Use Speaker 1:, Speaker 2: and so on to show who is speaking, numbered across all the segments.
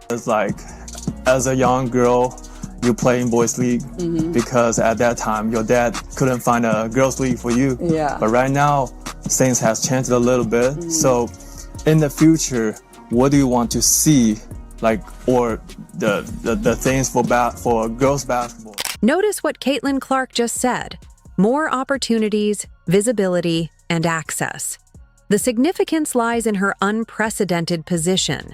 Speaker 1: It's like, as a young girl, you play in boys league because at that time your dad couldn't find a girls league for you.
Speaker 2: Yeah.
Speaker 1: But right now, things has changed a little bit. So in the future, what do you want to see, like, or the things for girls basketball?
Speaker 3: Notice what Caitlin Clark just said. More opportunities, visibility, and access. The significance lies in her unprecedented position.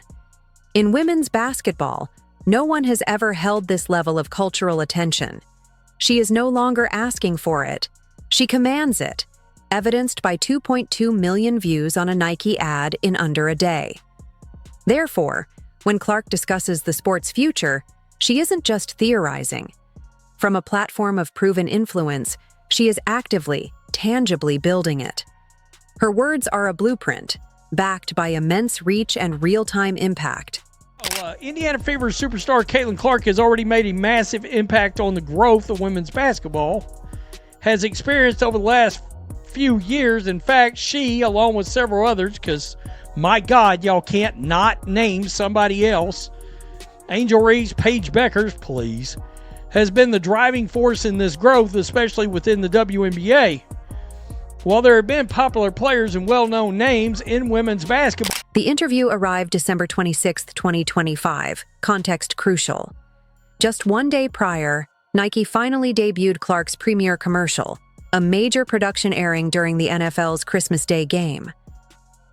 Speaker 3: In women's basketball, no one has ever held this level of cultural attention. She is no longer asking for it. She commands it, evidenced by 2.2 million views on a Nike ad in under a day. Therefore, when Clark discusses the sport's future, she isn't just theorizing. From a platform of proven influence, she is actively, tangibly building it. Her words are a blueprint, backed by immense reach and real-time impact.
Speaker 4: Indiana Fever superstar Caitlin Clark has already made a massive impact on the growth of women's basketball, has experienced over the last few years. In fact, she, along with several others, because my God, y'all can't not name somebody else, Angel Reese, Paige Beckers, please, has been the driving force in this growth, especially within the WNBA. While there have been popular players and well-known names in women's basketball.
Speaker 3: The interview arrived December 26, 2025. Context crucial. Just one day prior, Nike finally debuted Clark's premiere commercial, a major production airing during the NFL's Christmas Day game.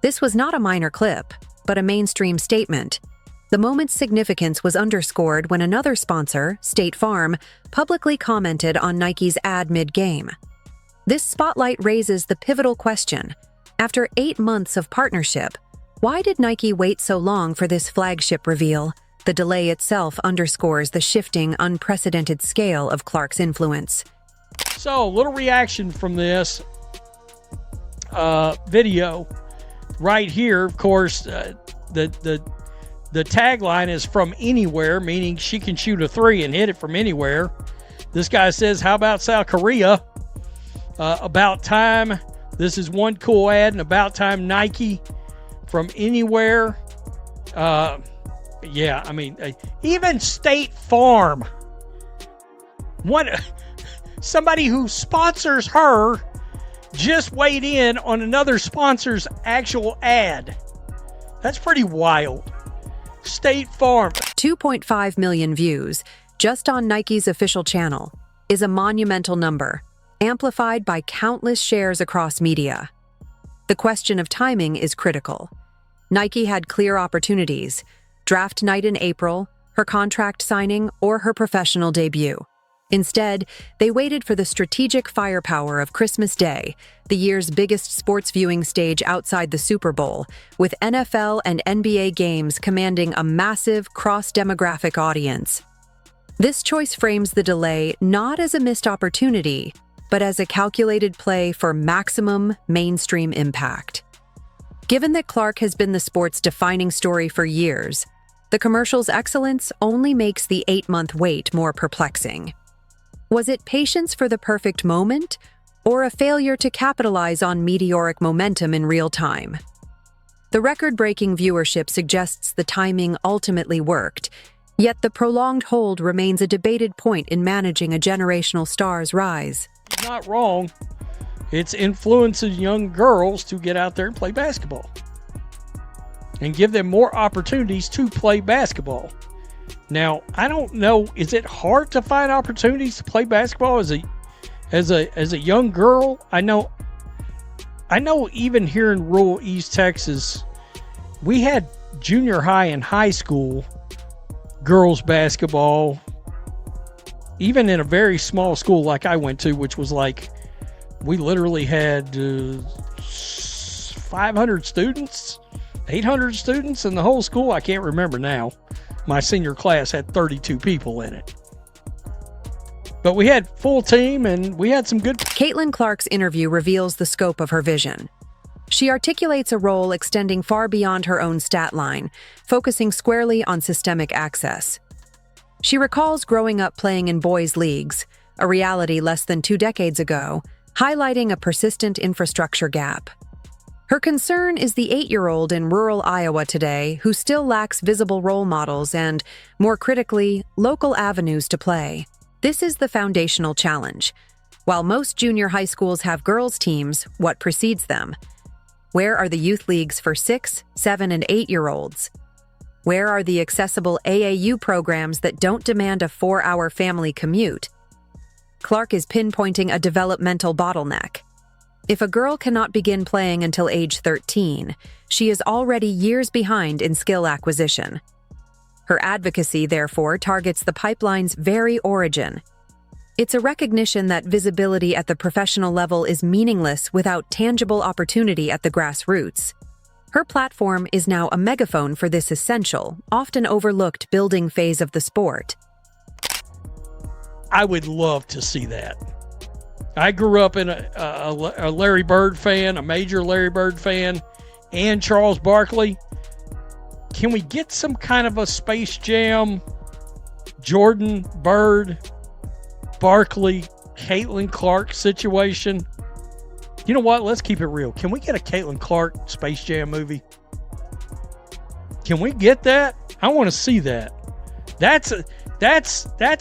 Speaker 3: This was not a minor clip, but a mainstream statement. The moment's significance was underscored when another sponsor, State Farm, publicly commented on Nike's ad mid-game. This spotlight raises the pivotal question. After 8 months of partnership, why did Nike wait so long for this flagship reveal? The delay itself underscores the shifting, unprecedented scale of Clark's influence.
Speaker 4: So, a little reaction from this video right here. Of course, the tagline is "from anywhere," meaning she can shoot a three and hit it from anywhere. This guy says, "How about South Korea?" About time. This is one cool ad, and about time Nike from anywhere. Yeah, I mean, even State Farm. Somebody who sponsors her just weighed in on another sponsor's actual ad. That's pretty wild. State Farm.
Speaker 3: 2.5 million views, just on Nike's official channel, is a monumental number, amplified by countless shares across media. The question of timing is critical. Nike had clear opportunities: draft night in April, her contract signing, or her professional debut. Instead, they waited for the strategic firepower of Christmas Day, the year's biggest sports viewing stage outside the Super Bowl, with NFL and NBA games commanding a massive cross-demographic audience. This choice frames the delay not as a missed opportunity, but as a calculated play for maximum mainstream impact. Given that Clark has been the sport's defining story for years, the commercial's excellence only makes the 8-month wait more perplexing. Was it patience for the perfect moment, or a failure to capitalize on meteoric momentum in real time? The record-breaking viewership suggests the timing ultimately worked, yet the prolonged hold remains a debated point in managing a generational star's rise.
Speaker 4: Not wrong. It's influencing young girls to get out there and play basketball and give them more opportunities to play basketball. Now, I don't know, is it hard to find opportunities to play basketball as a young girl? I know even here in rural East Texas, we had junior high and high school girls basketball, even in a very small school like I went to, which was like, we literally had 500 students, 800 students in the whole school. I can't remember now. My senior class had 32 people in it. But we had full team and we had some good...
Speaker 3: Caitlin Clark's interview reveals the scope of her vision. She articulates a role extending far beyond her own stat line, focusing squarely on systemic access. She recalls growing up playing in boys' leagues, a reality less than 2 decades ago, highlighting a persistent infrastructure gap. Her concern is the 8-year-old in rural Iowa today who still lacks visible role models and, more critically, local avenues to play. This is the foundational challenge. While most junior high schools have girls' teams, what precedes them? Where are the youth leagues for 6, 7, and 8-year-olds? Where are the accessible AAU programs that don't demand a 4-hour family commute? Clark is pinpointing a developmental bottleneck. If a girl cannot begin playing until age 13, she is already years behind in skill acquisition. Her advocacy, therefore, targets the pipeline's very origin. It's a recognition that visibility at the professional level is meaningless without tangible opportunity at the grassroots. Her platform is now a megaphone for this essential, often overlooked building phase of the sport.
Speaker 4: I would love to see that. I grew up in a Larry Bird fan, a major Larry Bird fan, and Charles Barkley. Can we get some kind of a Space Jam, Jordan, Bird, Barkley, Caitlin Clark situation? You know what? Let's keep it real. Can we get a Caitlin Clark Space Jam movie? Can we get that? I want to see that. That's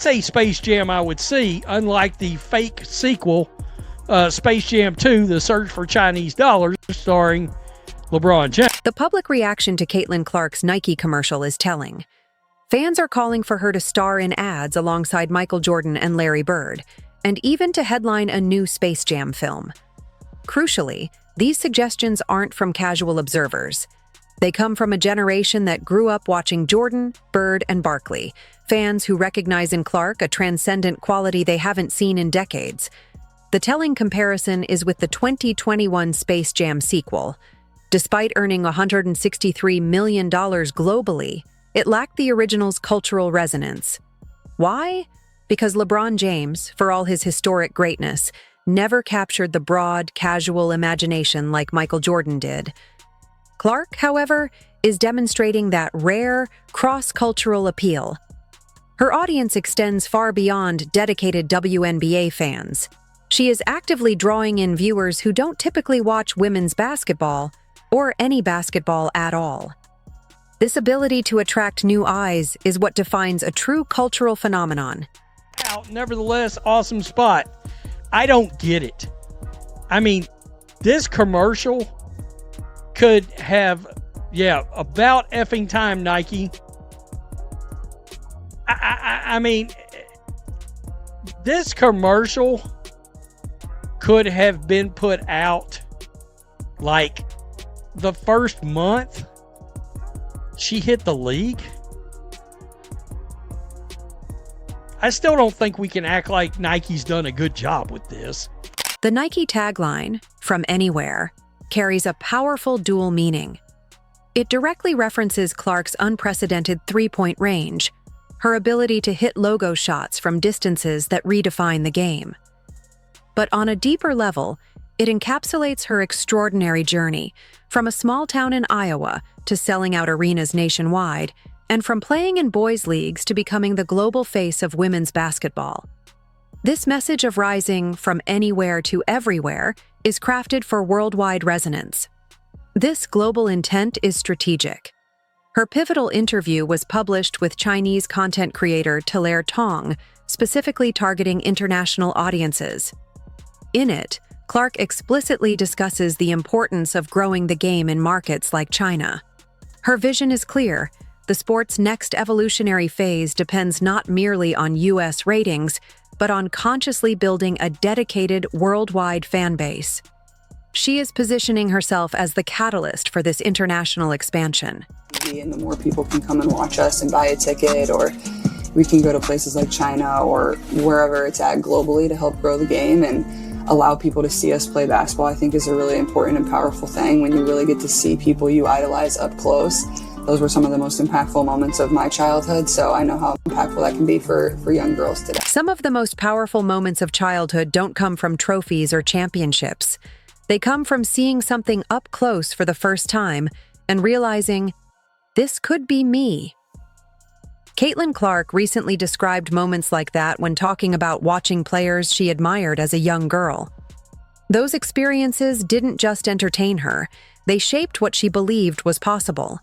Speaker 4: a Space Jam I would see, unlike the fake sequel, Space Jam 2, The Search for Chinese Dollars, starring LeBron James.
Speaker 3: The public reaction to Caitlin Clark's Nike commercial is telling. Fans are calling for her to star in ads alongside Michael Jordan and Larry Bird, and even to headline a new Space Jam film. Crucially, these suggestions aren't from casual observers. They come from a generation that grew up watching Jordan, Bird, and Barkley, fans who recognize in Clark a transcendent quality they haven't seen in decades. The telling comparison is with the 2021 Space Jam sequel. Despite earning $163 million globally, it lacked the original's cultural resonance. Why? Because LeBron James, for all his historic greatness, never captured the broad, casual imagination like Michael Jordan did. Clark, however, is demonstrating that rare, cross-cultural appeal. Her audience extends far beyond dedicated WNBA fans. She is actively drawing in viewers who don't typically watch women's basketball, or any basketball at all. This ability to attract new eyes is what defines a true cultural phenomenon.
Speaker 4: Nevertheless, awesome spot. I don't get it. I mean, this commercial could have, about effing time, Nike. I mean, this commercial could have been put out like the first month she hit the league. I still don't think we can act like Nike's done a good job with this.
Speaker 3: The Nike tagline, "From Anywhere," carries a powerful dual meaning. It directly references Clark's unprecedented three-point range, her ability to hit logo shots from distances that redefine the game. But on a deeper level, it encapsulates her extraordinary journey, from a small town in Iowa to selling out arenas nationwide, and from playing in boys' leagues to becoming the global face of women's basketball. This message of rising from anywhere to everywhere is crafted for worldwide resonance. This global intent is strategic. Her pivotal interview was published with Chinese content creator Taylor Tong, specifically targeting international audiences. In it, Clark explicitly discusses the importance of growing the game in markets like China. Her vision is clear. The sport's next evolutionary phase depends not merely on U.S. ratings, but on consciously building a dedicated worldwide fan base. She is positioning herself as the catalyst for this international expansion.
Speaker 2: And the more people can come and watch us and buy a ticket, or we can go to places like China or wherever it's at globally to help grow the game and allow people to see us play basketball, I think is a really important and powerful thing when you really get to see people you idolize up close. Those were some of the most impactful moments of my childhood, so I know how impactful that can be for young girls today.
Speaker 3: Some of the most powerful moments of childhood don't come from trophies or championships. They come from seeing something up close for the first time and realizing, this could be me. Caitlin Clark recently described moments like that when talking about watching players she admired as a young girl. Those experiences didn't just entertain her, They shaped what she believed was possible.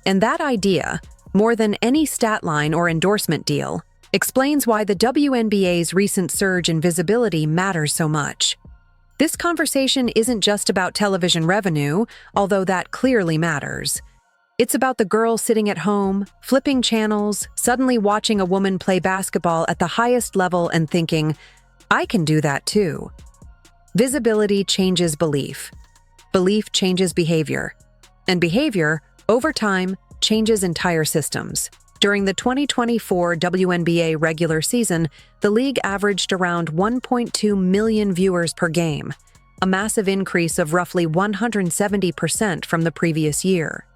Speaker 3: And that idea, more than any stat line or endorsement deal, explains why the WNBA's recent surge in visibility matters so much. This conversation isn't just about television revenue, although that clearly matters. It's about the girl sitting at home, flipping channels, suddenly watching a woman play basketball at the highest level and thinking, I can do that too. Visibility changes belief. Belief changes behavior. And behavior, over time, changes entire systems. During the 2024 WNBA regular season, the league averaged around 1.2 million viewers per game, a massive increase of roughly 170% from the previous year.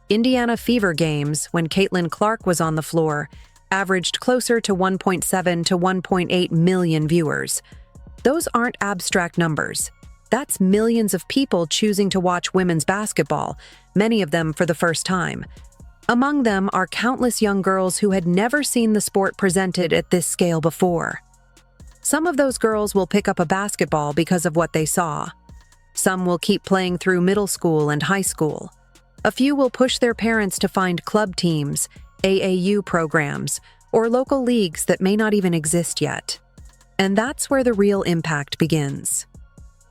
Speaker 3: Indiana Fever games, when Caitlin Clark was on the floor, averaged closer to 1.7 to 1.8 million viewers. Those aren't abstract numbers. That's millions of people choosing to watch women's basketball, many of them for the first time. Among them are countless young girls who had never seen the sport presented at this scale before. Some of those girls will pick up a basketball because of what they saw. Some will keep playing through middle school and high school. A few will push their parents to find club teams, AAU programs, or local leagues that may not even exist yet. And that's where the real impact begins.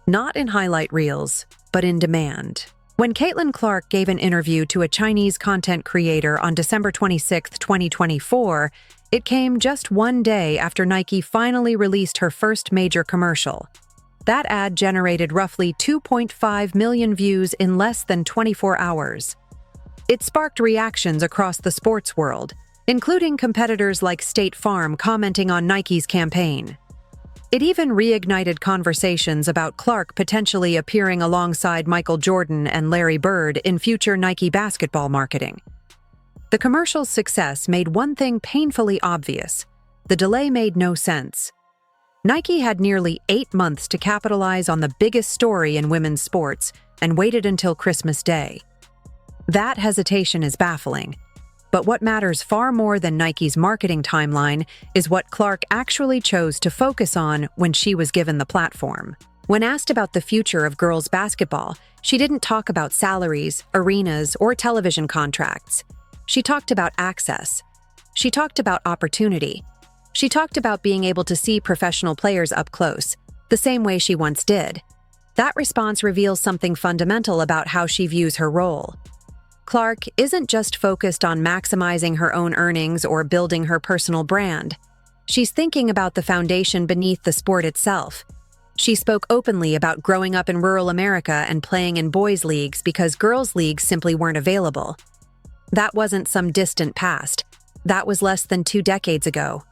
Speaker 3: Not in highlight reels, but in demand. When Caitlin Clark gave an interview to a Chinese content creator on December 26, 2024, it came just one day after Nike finally released her first major commercial. That ad generated roughly 2.5 million views in less than 24 hours. It sparked reactions across the sports world, including competitors like State Farm commenting on Nike's campaign. It even reignited conversations about Clark potentially appearing alongside Michael Jordan and Larry Bird in future Nike basketball marketing. The commercial's success made one thing painfully obvious: the delay made no sense. Nike had nearly 8 months to capitalize on the biggest story in women's sports and waited until Christmas Day. That hesitation is baffling. But what matters far more than Nike's marketing timeline is what Clark actually chose to focus on when she was given the platform. When asked about the future of girls' basketball, she didn't talk about salaries, arenas, or television contracts. She talked about access. She talked about opportunity. She talked about being able to see professional players up close, the same way she once did. That response reveals something fundamental about how she views her role. Clark isn't just focused on maximizing her own earnings or building her personal brand. She's thinking about the foundation beneath the sport itself. She spoke openly about growing up in rural America and playing in boys' leagues because girls' leagues simply weren't available. That wasn't some distant past. That was less than 2 decades ago.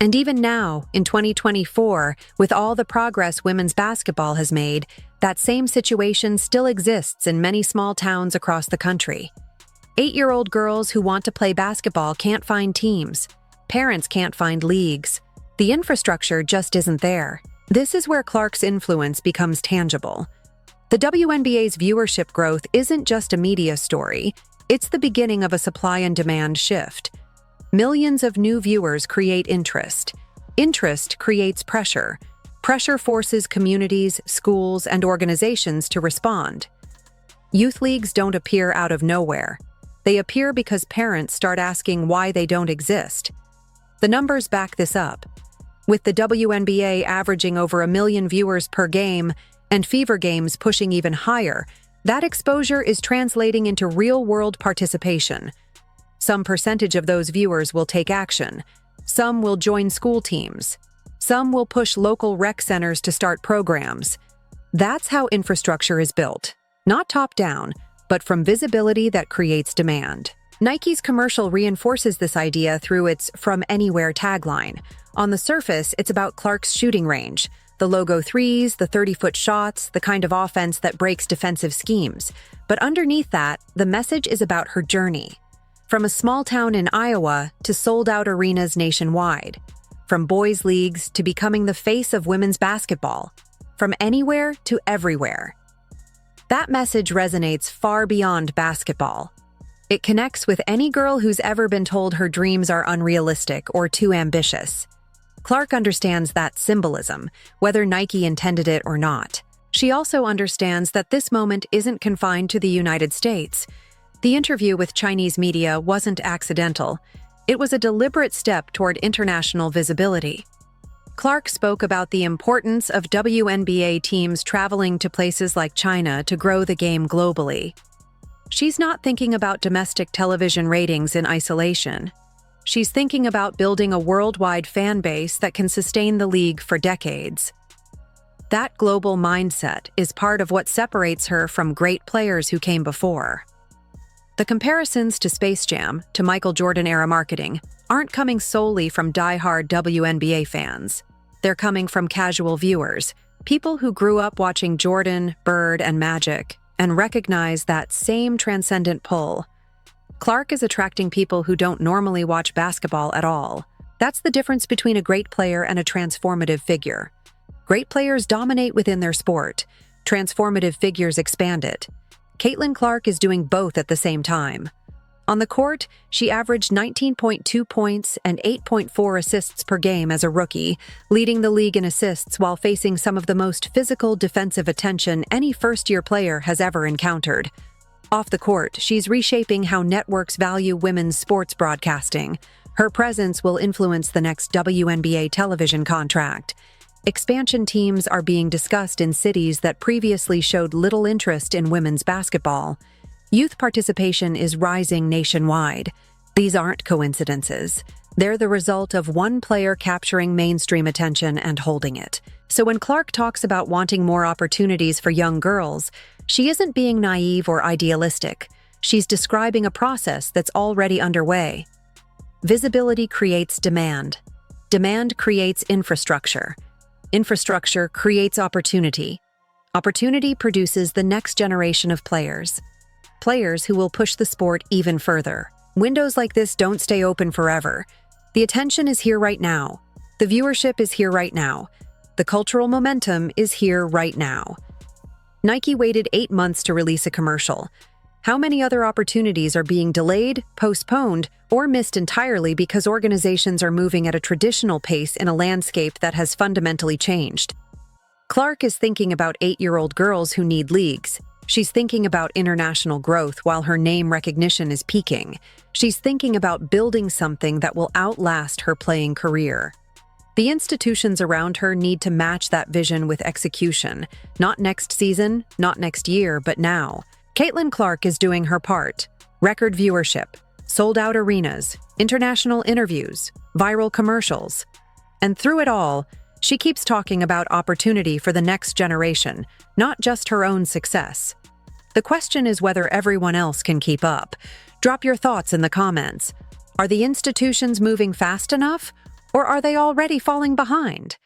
Speaker 3: And even now, in 2024, with all the progress women's basketball has made, that same situation still exists in many small towns across the country. 8-year-old girls who want to play basketball can't find teams. Parents can't find leagues. The infrastructure just isn't there. This is where Clark's influence becomes tangible. The WNBA's viewership growth isn't just a media story, it's the beginning of a supply and demand shift. Millions of new viewers create interest. Interest creates pressure. Pressure forces communities, schools, and organizations to respond. Youth leagues don't appear out of nowhere. They appear because parents start asking why they don't exist. The numbers back this up. With the WNBA averaging over 1 million viewers per game and Fever games pushing even higher, that exposure is translating into real-world participation. Some percentage of those viewers will take action. Some will join school teams. Some will push local rec centers to start programs. That's how infrastructure is built. Not top-down, but from visibility that creates demand. Nike's commercial reinforces this idea through its "From Anywhere" tagline. On the surface, it's about Clark's shooting range, the logo threes, the 30-foot shots, the kind of offense that breaks defensive schemes. But underneath that, the message is about her journey. From a small town in Iowa to sold-out arenas nationwide. From boys' leagues to becoming the face of women's basketball. From anywhere to everywhere. That message resonates far beyond basketball. It connects with any girl who's ever been told her dreams are unrealistic or too ambitious. Clark understands that symbolism, whether Nike intended it or not. She also understands that this moment isn't confined to the United States. The interview with Chinese media wasn't accidental. It was a deliberate step toward international visibility. Clark spoke about the importance of WNBA teams traveling to places like China to grow the game globally. She's not thinking about domestic television ratings in isolation. She's thinking about building a worldwide fan base that can sustain the league for decades. That global mindset is part of what separates her from great players who came before. The comparisons to Space Jam, to Michael Jordan-era marketing, aren't coming solely from die-hard WNBA fans. They're coming from casual viewers, people who grew up watching Jordan, Bird, and Magic, and recognize that same transcendent pull. Clark is attracting people who don't normally watch basketball at all. That's the difference between a great player and a transformative figure. Great players dominate within their sport. Transformative figures expand it. Caitlin Clark is doing both at the same time. On the court, she averaged 19.2 points and 8.4 assists per game as a rookie, leading the league in assists while facing some of the most physical defensive attention any first-year player has ever encountered. Off the court, she's reshaping how networks value women's sports broadcasting. Her presence will influence the next WNBA television contract. Expansion teams are being discussed in cities that previously showed little interest in women's basketball. Youth participation is rising nationwide. These aren't coincidences. They're the result of one player capturing mainstream attention and holding it. So when Clark talks about wanting more opportunities for young girls, she isn't being naive or idealistic. She's describing a process that's already underway. Visibility creates demand. Demand creates infrastructure. Infrastructure creates opportunity. Opportunity produces the next generation of players. Players who will push the sport even further. Windows like this don't stay open forever. The attention is here right now. The viewership is here right now. The cultural momentum is here right now. Nike waited 8 months to release a commercial. How many other opportunities are being delayed, postponed, or missed entirely because organizations are moving at a traditional pace in a landscape that has fundamentally changed? Clark is thinking about 8-year-old girls who need leagues. She's thinking about international growth while her name recognition is peaking. She's thinking about building something that will outlast her playing career. The institutions around her need to match that vision with execution. Not next season, not next year, but now. Caitlin Clark is doing her part. Record viewership, sold-out arenas, international interviews, viral commercials. And through it all, she keeps talking about opportunity for the next generation, not just her own success. The question is whether everyone else can keep up. Drop your thoughts in the comments. Are the institutions moving fast enough, or are they already falling behind?